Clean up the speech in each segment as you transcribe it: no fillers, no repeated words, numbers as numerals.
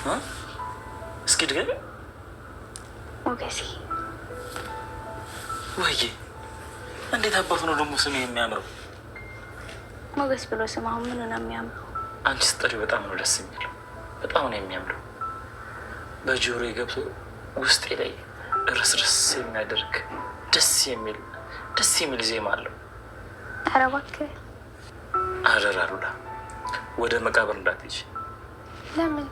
እስኪ ድገሚ ሞገሴ። ወይዬ እንዴት አባቱ ነው ደግሞ ስሜ የሚያምረው? ሞገስ ብሎ ስም አሁን ምን ነው የሚያምረው? አንቺ ስትጠሪው በጣም ነው ደስ የሚለው። በጣም ነው የሚያምረው። በጆሮዬ ገብቶ ውስጤ ላይ ርስርስ የሚያደርግ ደስ የሚል ዜማ አለው። ኧረ እባክህ አደራ ሉላ፣ ወደ መቃብር እንዳትሄጂ። ለምን?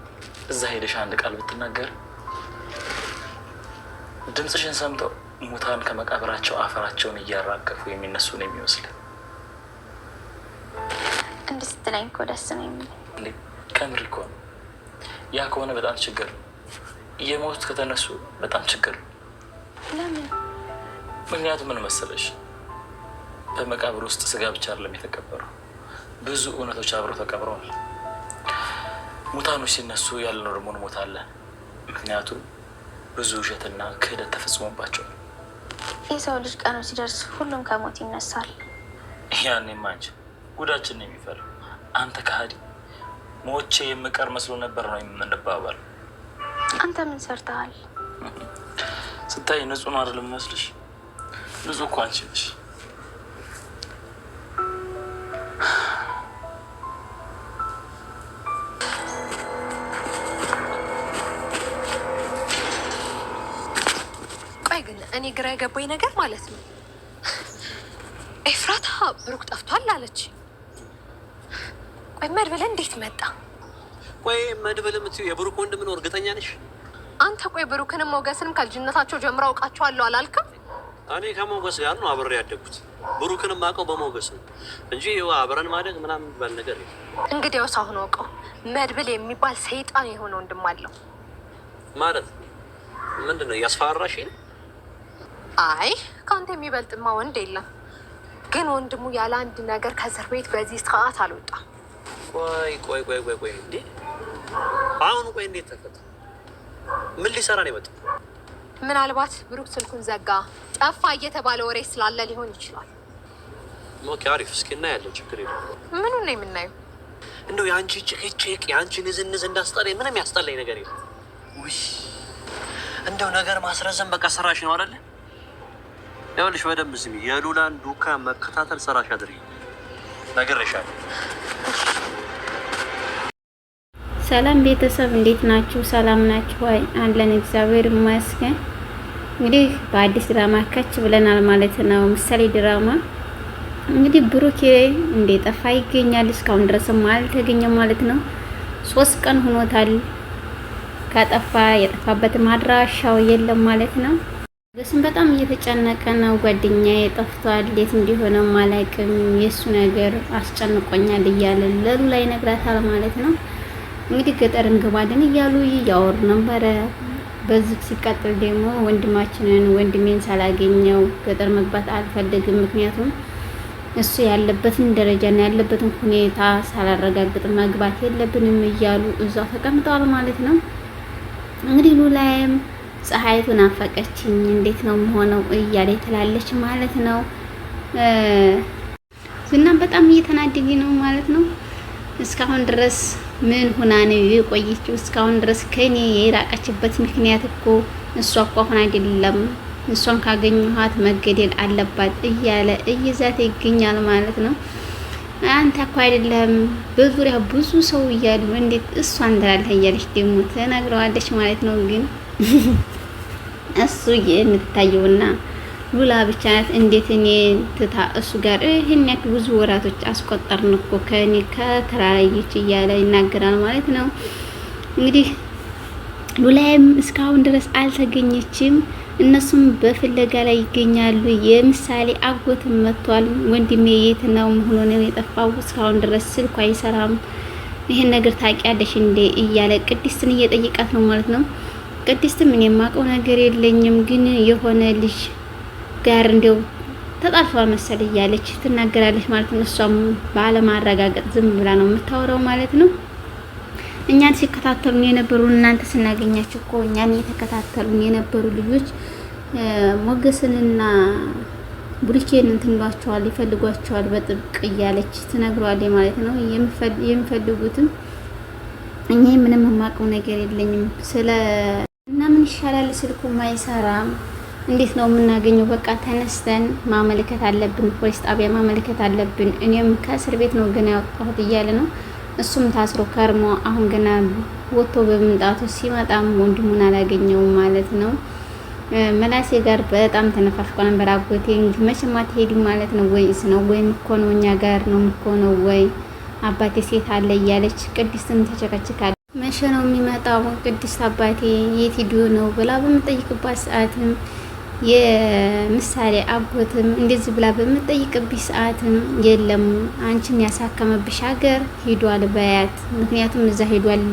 እዛ ሄደሽ አንድ ቃል ብትናገር ድምፅሽን ሰምተው ሙታን ከመቃብራቸው አፈራቸውን እያራገፉ የሚነሱ ነው የሚመስል። እንዲህ ስትለኝ እኮ ደስ ነው የሚል። ከምር እኮ ነው። ያ ከሆነ በጣም ችግር ነው። እየሞቱት ከተነሱ በጣም ችግር ነው። ለምን? ምክንያቱም ምን መሰለሽ፣ በመቃብር ውስጥ ስጋ ብቻ አይደለም የተቀበረው፣ ብዙ እውነቶች አብረው ተቀብረዋል። ሙታኖች ሲነሱ ያለነው ደግሞ እንሞታለን። ምክንያቱም ብዙ ውሸትና ክህደት ተፈጽሞባቸዋል። የሰው ልጅ ቀኑ ሲደርስ ሁሉም ከሞት ይነሳል። ያኔማ አንቺ ጉዳችን ነው የሚፈለው። አንተ ከሃዲ፣ ሞቼ የምቀር መስሎ ነበር ነው የምንባባል። አንተ ምን ሰርተሃል? ስታይ ንጹህ ነው አይደለም መስልሽ? ንጹህ እኮ አንቺ ነሽ። ቆይ ግን እኔ ግራ የገባኝ ነገር ማለት ነው ኤፍራታ ብሩክ ጠፍቷል አለች። ቆይ መድብል እንዴት መጣ? ቆይ መድብል የምትይው የብሩክ ወንድም ነው እርግጠኛ ነሽ? አንተ ቆይ ብሩክንም ሞገስንም ከልጅነታቸው ጀምሮ አውቃቸዋለሁ አላልክም? እኔ ከሞገስ ጋር ነው አብሬ ያደግኩት። ብሩክንም አውቀው በሞገስ ነው እንጂ አብረን ማደግ ምናምን የሚባል ነገር የለም። እንግዲያውስ አሁን አውቀው መድብል የሚባል ሰይጣን የሆነ ወንድም አለው ማለት ምንድን ነው? እያስፈራራሽ ነው? አይ ከአንተ የሚበልጥማ ወንድ የለም። ግን ወንድሙ ያለ አንድ ነገር ከእስር ቤት በዚህ ሰዓት አልወጣም። ቆይ እንዴ! አሁን ቆይ እንዴት ተፈታ? ምን ሊሰራ ነው የመጣው? ምናልባት ብሩክ ስልኩን ዘጋ ጠፋ እየተባለ ወሬ ስላለ ሊሆን ይችላል። ኦኬ አሪፍ። እስኪ እናያለን፣ ችግር የለም። ምኑን ነው የምናየው? እንደው የአንቺ ጭቅጭቅ የአንቺ ንዝንዝ እንዳስጠላኝ ምንም ያስጠላኝ ነገር የለም። ውይ እንደው ነገር ማስረዘም በቃ ስራሽ ነው አይደለ? ይኸውልሽ በደንብ ስሚ፣ የሉላን ዱካ መከታተል ስራሽ አድርጊ። ነግሬሻለሁ። ሰላም ቤተሰብ እንዴት ናችሁ? ሰላም ናችሁ ወይ? አለን እግዚአብሔር ይመስገን። እንግዲህ በአዲስ ድራማ ከች ብለናል ማለት ነው። ምሳሌ ድራማ እንግዲህ ብሩኬ እንደጠፋ ይገኛል። እስካሁን ድረስም አልተገኘም ማለት ነው። 3 ቀን ሆኖታል ከጠፋ። የጠፋበትም አድራሻው የለም ማለት ነው። በስም በጣም እየተጨነቀ ነው። ጓደኛዬ ጠፍቷል፣ የት እንደሆነ አላውቅም፣ የሱ ነገር አስጨንቆኛል እያለ ለሉላ ይነግራታል ማለት ነው። እንግዲህ ገጠር እንገባለን እያሉ እያወሩ ነበረ። በዚህ ሲቀጥል ደግሞ ወንድሜን ሳላገኘው ገጠር መግባት አልፈልግም፣ ምክንያቱም እሱ ያለበትን ደረጃና ያለበትን ሁኔታ ሳላረጋግጥ መግባት የለብንም እያሉ እዛው ተቀምጠዋል ማለት ነው። እንግዲህ ሉላይም ፀሐይቱን አፈቀችኝ እንዴት ነው የምሆነው እያለ ትላለች ማለት ነው። ዝናም በጣም እየተናደደ ነው ማለት ነው። እስካሁን ድረስ ምን ሆና ነው የቆየችው? እስካሁን ድረስ ከኔ የራቀችበት ምክንያት እኮ እሷ እኮ አሁን አይደለም፣ እሷን ካገኘኋት መገደል አለባት እያለ እየዛተ ይገኛል ማለት ነው። አንተ እኮ አይደለም በዙሪያ ብዙ ሰው እያሉ እንዴት እሷ እንዳላለህ እያለች ደግሞ ተናግረዋለች ማለት ነው። ግን እሱ የምትታየውና ሉላ ብቻ ናት። እንዴት እኔ ትታ እሱ ጋር ይሄን ያክል ብዙ ወራቶች አስቆጠርን እኮ ከኔ ከተለያየች እያለ ይናገራል ማለት ነው። እንግዲህ ሉላይም እስካሁን ድረስ አልተገኘችም። እነሱም በፍለጋ ላይ ይገኛሉ። የምሳሌ አጎትም መጥቷል። ወንድሜ የት ነው ሆኖ ነው የጠፋው? እስካሁን ድረስ ስልኩ አይሰራም። ይሄን ነገር ታውቂያለሽ እንዴ እያለ ቅድስትን እየጠየቃት ነው ማለት ነው። ቅድስትም እኔ የማውቀው ነገር የለኝም፣ ግን የሆነ ልጅ ጋር እንደው ተጣልፏል መሰል እያለች ትናገራለች ማለት ነው። እሷም ባለማረጋገጥ ዝም ብላ ነው የምታወራው ማለት ነው። እኛን ሲከታተሉን የነበሩ እናንተ ስናገኛችሁ እኮ እኛን እየተከታተሉን የነበሩ ልጆች ሞገስንና ብሩኬን እንትንሏቸዋል፣ ይፈልጓቸዋል በጥብቅ እያለች ትነግሯለች ማለት ነው። የሚፈልጉትም እኔ ምንም የማውቀው ነገር የለኝም ስለ እና ምን ይሻላል ስልኩም አይሰራም። እንዴት ነው የምናገኘው? በቃ ተነስተን ማመልከት አለብን፣ ፖሊስ ጣቢያ ማመልከት አለብን። እኔም ከእስር ቤት ነው ገና ያወጣሁት እያለ ነው። እሱም ታስሮ ከርሞ አሁን ገና ወጥቶ በመምጣቱ ሲመጣም ወንድሙን አላገኘውም ማለት ነው። መላሴ ጋር በጣም ተነፋፍቆ ነበር። አጎቴ እንግዲህ መቼም አትሄድም ማለት ነው ወይስ ነው ወይም እኮ ነው እኛ ጋር ነው እኮ ነው ወይ አባቴ ሴት አለ እያለች ቅድስትን ተጨቀጭካለች። መቼ ነው የሚመጣው ቅድስት አባቴ የት ሄዶ ነው ብላ በምጠይቅባት ሰዓትም የምሳሌ አጎትም እንደዚህ ብላ በምጠይቅብሽ ሰዓትም የለም አንቺን ያሳከመብሽ ሀገር ሄዷል በያት፣ ምክንያቱም እዛ ሄዷል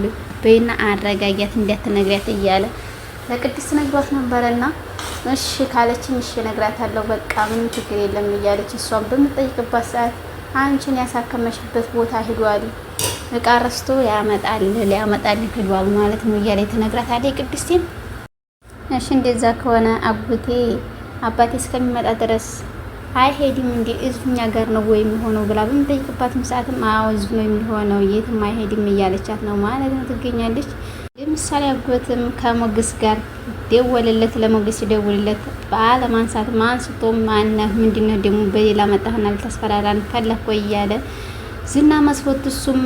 በይና አረጋጊያት እንዳትነግሪያት እያለ ለቅድስት ነግሯት ነበረና እሺ ካለችኝ እሺ ነግራታለሁ በቃ ምንም ችግር የለም እያለች እሷን በምጠይቅባት ሰዓት አንቺን ያሳከመሽበት ቦታ ሄዷል፣ እቃ ረስቶ ሊያመጣል ሄዷል ማለት ነው እያለ ትነግራታለች ቅድስቴን። እሺ እንደዛ ከሆነ አባቴ እስከሚመጣ ድረስ አይሄድም እንዴ እዙኛ ጋር ነው ወይ የሚሆነው ብላ በምጠይቅባትም ሰዓትም አዎ እዙ ነው የሚሆነው የትም አይሄድም እያለቻት ነው ማለት ነው ትገኛለች። ለምሳሌ አጎትም ከሞገስ ጋር ደወለለት። ለሞገስ ደወለለት ባለማንሳት አንስቶ ማነህ ምንድነው ደግሞ በሌላ መጣህና ልታስፈራራን ፈለክ ወይ እያለ ዝና መስሎት እሱም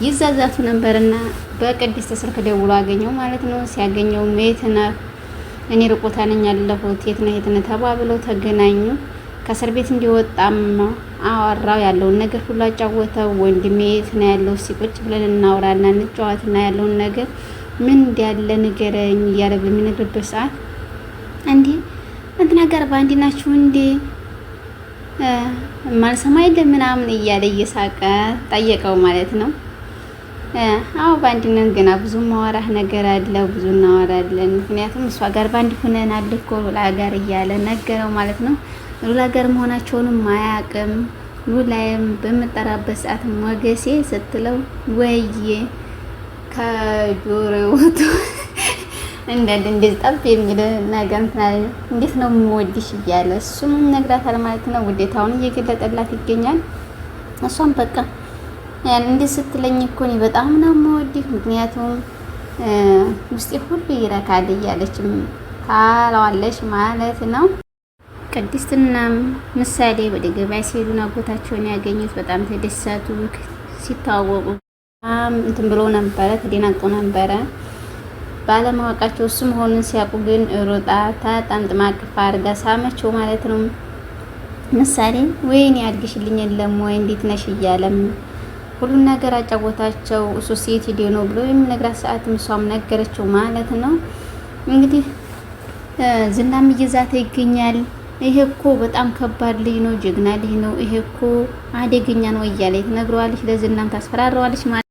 ይዛዛቱ ነበርና በቅድስት ስልክ ደውሎ አገኘው ማለት ነው። ሲያገኘው የት ነህ? እኔ ርቆታ ነኝ ያለሁት የት ነህ ተባብለው ተገናኙ። ከእስር ቤት እንዲወጣም አወራው ያለውን ነገር ሁሉ አጫወተው። ወንድሜ የት ነው ያለው? ሲቁጭ ብለን እናውራና እንጫወትና ያለውን ነገር ምን እንዲያለ ንገረኝ እያለ በሚነግርበት ሰዓት እንዴ እንትና ጋር ባንዲ ናችሁ እንዴ ማልሰማ አይደል ምናምን እያለ እየሳቀ ጠየቀው ማለት ነው። አዎ ባንዲ ነን ገና ብዙ ማወራህ ነገር አለ ብዙ እናወራለን፣ ምክንያቱም እሷ ጋር ባንዲ ሆነናል እኮ ሉላ ጋር እያለ ነገረው ማለት ነው። ሉላ ጋር መሆናቸውንም አያውቅም። ሉላይም በመጠራበት ሰዓት ሞገሴ ስትለው ወይዬ ከጆሮው ወጥቶ እንደዚህ ጠብ የሚል ነገር እንዴት ነው የምወድሽ እያለ እሱም ነግራታል ማለት ነው። ውዴታውን እየገለጠላት ይገኛል። እሷም በቃ እንዴት ስትለኝ እኮ እኔ በጣም ነው የምወድሽ፣ ምክንያቱም ውስጤ ሁሉ ይረካል እያለችም ታለዋለች ማለት ነው። ቅድስትና ምሳሌ ወደ ገበያ ሲሄዱና አጎታቸውን ያገኙት በጣም ተደሰቱ። ሲታወቁ እንትን ብሎ ነበረ ተደናግጦ ነበረ ባለማወቃቸው እሱ መሆኑን ሲያውቁ ግን ሮጣ ተጠምጥማ አቅፋ አድርጋ ሳመችው ማለት ነው። ምሳሌ ወይኔ ያድግሽልኝ የለም ወይ እንዴት ነሽ እያለም ሁሉን ነገር አጫወታቸው። እሱ ሴት ሄዶ ነው ብሎ የሚነግራት ሰዓትም እሷም ነገረችው ማለት ነው። እንግዲህ ዝናም እየዛተ ይገኛል። ይሄ እኮ በጣም ከባድ ልጅ ነው፣ ጀግና ልጅ ነው፣ ይሄ እኮ አደገኛ ነው እያለ ትነግረዋለች። ለዝናም ታስፈራረዋለች ማለት